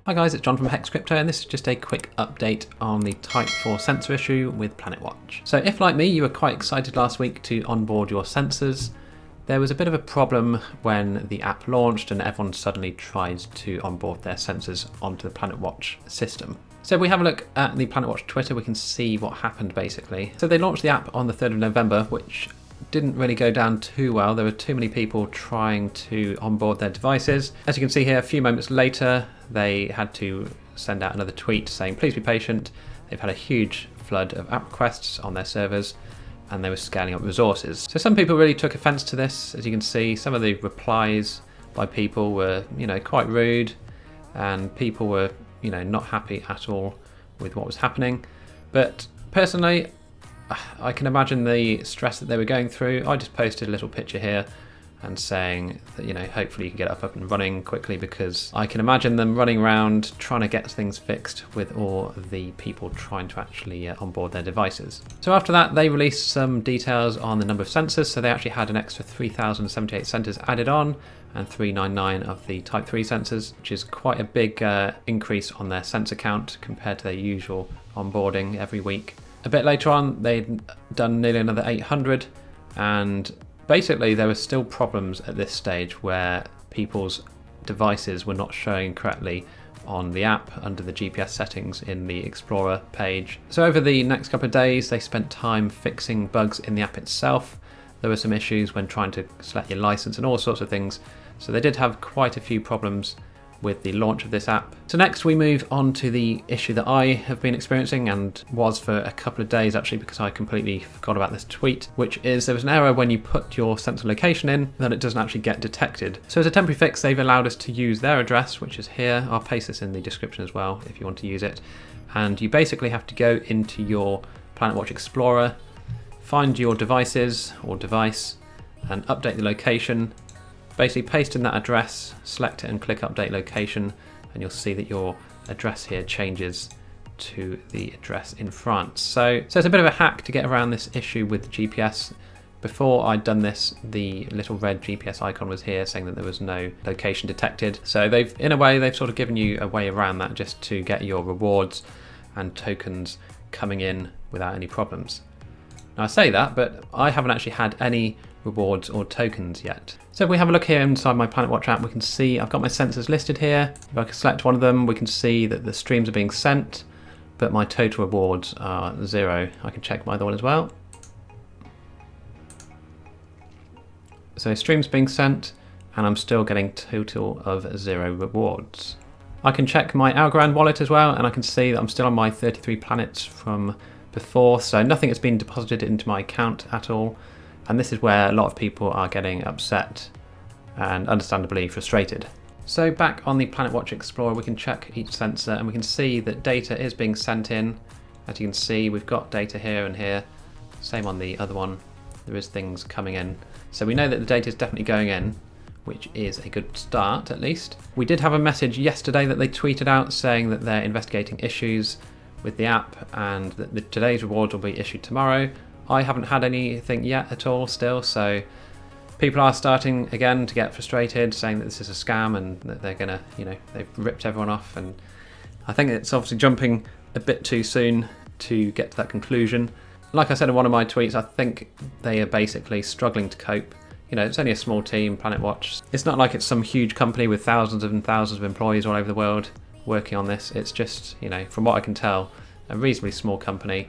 Hi guys, it's John from Hex Crypto, and this is just a quick update on the Type 4 sensor issue with PlanetWatch. So if, like me, you were quite excited last week to onboard your sensors, there was a bit of a problem when the app launched and everyone suddenly tried to onboard their sensors onto the PlanetWatch system. So if we have a look at the PlanetWatch Twitter, we can see what happened basically. So they launched the app on the 3rd of November, which didn't really go down too well. There were too many people trying to onboard their devices. As you can see here, a few moments later, they had to send out another tweet saying, please be patient. They've had a huge flood of app requests on their servers and they were scaling up resources. So some people really took offense to this. As you can see, some of the replies by people were, quite rude, and people were, not happy at all with what was happening. But personally, I can imagine the stress that they were going through. I just posted a little picture here and saying that, hopefully you can get it up and running quickly, because I can imagine them running around trying to get things fixed with all the people trying to actually onboard their devices. So after that, they released some details on the number of sensors. So they actually had an extra 3,078 sensors added on and 399 of the Type 3 sensors, which is quite a big increase on their sensor count compared to their usual onboarding every week. A bit later on, they'd done nearly another 800, and basically there were still problems at this stage where people's devices were not showing correctly on the app under the GPS settings in the Explorer page. So over the next couple of days, they spent time fixing bugs in the app itself. There were some issues when trying to select your license and all sorts of things. So they did have quite a few problems with the launch of this app. So next we move on to the issue that I have been experiencing, and was for a couple of days actually, because I completely forgot about this tweet, which is there was an error when you put your sensor location in that it doesn't actually get detected. So as a temporary fix, they've allowed us to use their address, which is here. I'll paste this in the description as well if you want to use it. And you basically have to go into your PlanetWatch Explorer, find your devices or device and update the location. Basically paste in that address, select it and click update location, and you'll see that your address here changes to the address in France. So it's a bit of a hack to get around this issue with GPS. Before I'd done this, the little red GPS icon was here saying that there was no location detected. So in a way, they've sort of given you a way around that just to get your rewards and tokens coming in without any problems. Now I say that, but I haven't actually had any rewards or tokens yet. So if we have a look here inside my PlanetWatch app, we can see I've got my sensors listed here. If I can select one of them, we can see that the streams are being sent, but my total rewards are 0. I can check my other one as well. So streams being sent, and I'm still getting total of 0 rewards. I can check my Algorand wallet as well, and I can see that I'm still on my 33 planets from before, so nothing has been deposited into my account at all. And this is where a lot of people are getting upset and understandably frustrated. So back on the PlanetWatch Explorer, we can check each sensor and we can see that data is being sent in. As you can see, we've got data here and here. Same on the other one. There is things coming in. So we know that the data is definitely going in, which is a good start at least. We did have a message yesterday that they tweeted out saying that they're investigating issues with the app and that today's rewards will be issued tomorrow. I haven't had anything yet at all still, so people are starting again to get frustrated, saying that this is a scam and that they're gonna, they've ripped everyone off, and I think it's obviously jumping a bit too soon to get to that conclusion. Like I said in one of my tweets, I think they are basically struggling to cope. It's only a small team, PlanetWatch. It's not like it's some huge company with thousands and thousands of employees all over the world working on this. It's just, from what I can tell, a reasonably small company,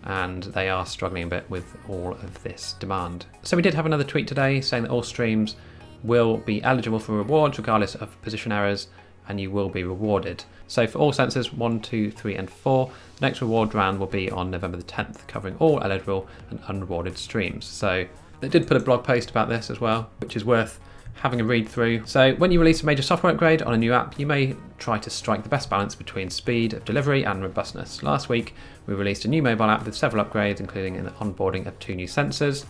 and they are struggling a bit with all of this demand. So we did have another tweet today saying that all streams will be eligible for rewards regardless of position errors, and you will be rewarded. So for all sensors 1, 2, 3 and 4, the next reward round will be on November the 10th, covering all eligible and unrewarded streams. So they did put a blog post about this as well, which is worth having a read through. So when you release a major software upgrade on a new app, you may try to strike the best balance between speed of delivery and robustness. Last week, we released a new mobile app with several upgrades, including the onboarding of 2 new sensors,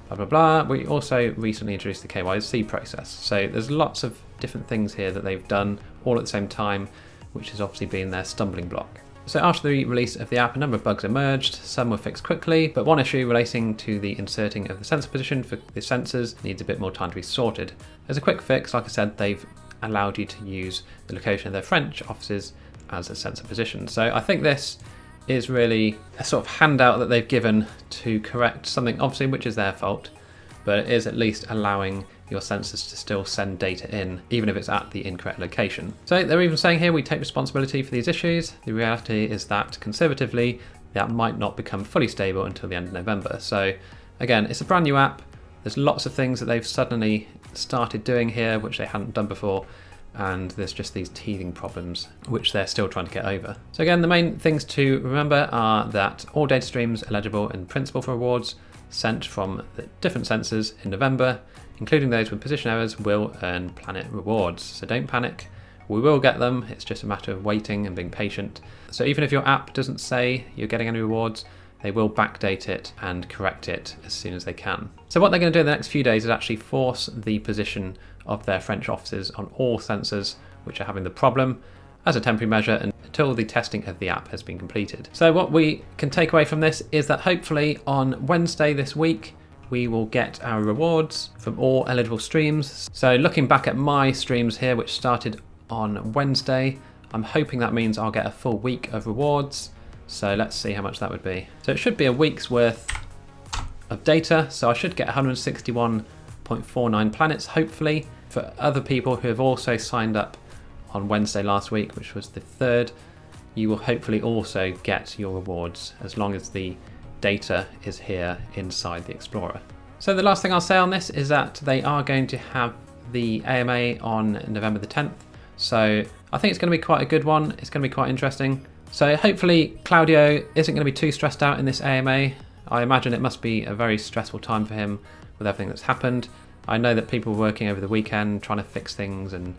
blah, blah, blah. We also recently introduced the KYC process. So there's lots of different things here that they've done all at the same time, which has obviously been their stumbling block. So after the release of the app, a number of bugs emerged. Some were fixed quickly, but one issue relating to the inserting of the sensor position for the sensors needs a bit more time to be sorted. As a quick fix, like I said, they've allowed you to use the location of their French offices as a sensor position. So I think this is really a sort of handout that they've given to correct something obviously which is their fault, but it is at least allowing your sensors to still send data in, even if it's at the incorrect location. So they're even saying here, we take responsibility for these issues. The reality is that conservatively, the app might not become fully stable until the end of November. So again, it's a brand new app. There's lots of things that they've suddenly started doing here, which they hadn't done before. And there's just these teething problems, which they're still trying to get over. So again, the main things to remember are that all data streams eligible in principle for rewards sent from the different sensors in November, including those with position errors, will earn Planet rewards. So don't panic, we will get them. It's just a matter of waiting and being patient. So even if your app doesn't say you're getting any rewards, they will backdate it and correct it as soon as they can. So what they're going to do in the next few days is actually force the position of their French offices on all sensors which are having the problem as a temporary measure until the testing of the app has been completed. So what we can take away from this is that hopefully on Wednesday this week, we will get our rewards from all eligible streams. So looking back at my streams here, which started on Wednesday, I'm hoping that means I'll get a full week of rewards. So let's see how much that would be. So it should be a week's worth of data. So I should get 161.49 planets, hopefully. For other people who have also signed up on Wednesday last week, which was the 3rd, you will hopefully also get your rewards as long as the data is here inside the Explorer. So the last thing I'll say on this is that they are going to have the AMA on November the 10th. So I think it's going to be quite a good one. It's going to be quite interesting. So hopefully Claudio isn't going to be too stressed out in this AMA. I imagine it must be a very stressful time for him with everything that's happened. I know that people were working over the weekend trying to fix things, and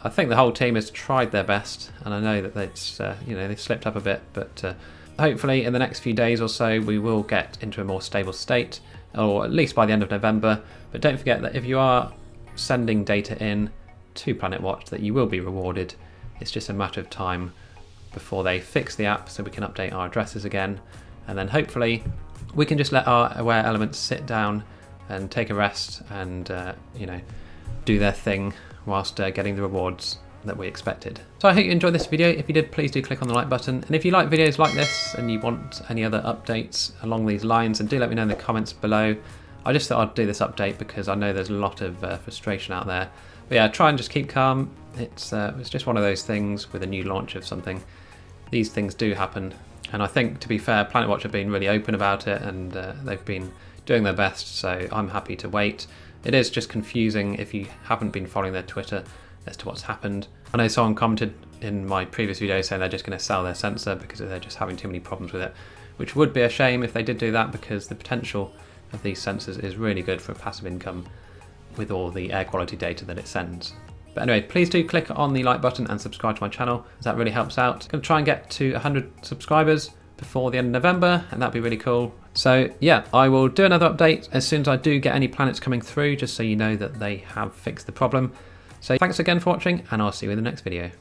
I think the whole team has tried their best, and I know that it's they've slipped up a bit, but hopefully in the next few days or so we will get into a more stable state, or at least by the end of November. But don't forget that if you are sending data in to PlanetWatch, that you will be rewarded. It's just a matter of time before they fix the app so we can update our addresses again, and then hopefully we can just let our Awair Elements sit down and take a rest and do their thing whilst getting the rewards that we expected. So I hope you enjoyed this video. If you did, please do click on the like button, and if you like videos like this and you want any other updates along these lines, then do let me know in the comments below. I just thought I'd do this update because I know there's a lot of frustration out there. But yeah, try and just keep calm. It's just one of those things with a new launch of something. These things do happen, and I think, to be fair, PlanetWatch have been really open about it, and they've been doing their best, so I'm happy to wait. It is just confusing if you haven't been following their Twitter as to what's happened. I know someone commented in my previous video saying they're just going to sell their sensor because they're just having too many problems with it, which would be a shame if they did do that, because the potential of these sensors is really good for a passive income with all the air quality data that it sends. But anyway, please do click on the like button and subscribe to my channel, as that really helps out. I'm going to try and get to 100 subscribers before the end of November, and that'd be really cool. So yeah, I will do another update as soon as I do get any planets coming through, just so you know that they have fixed the problem. So thanks again for watching, and I'll see you in the next video.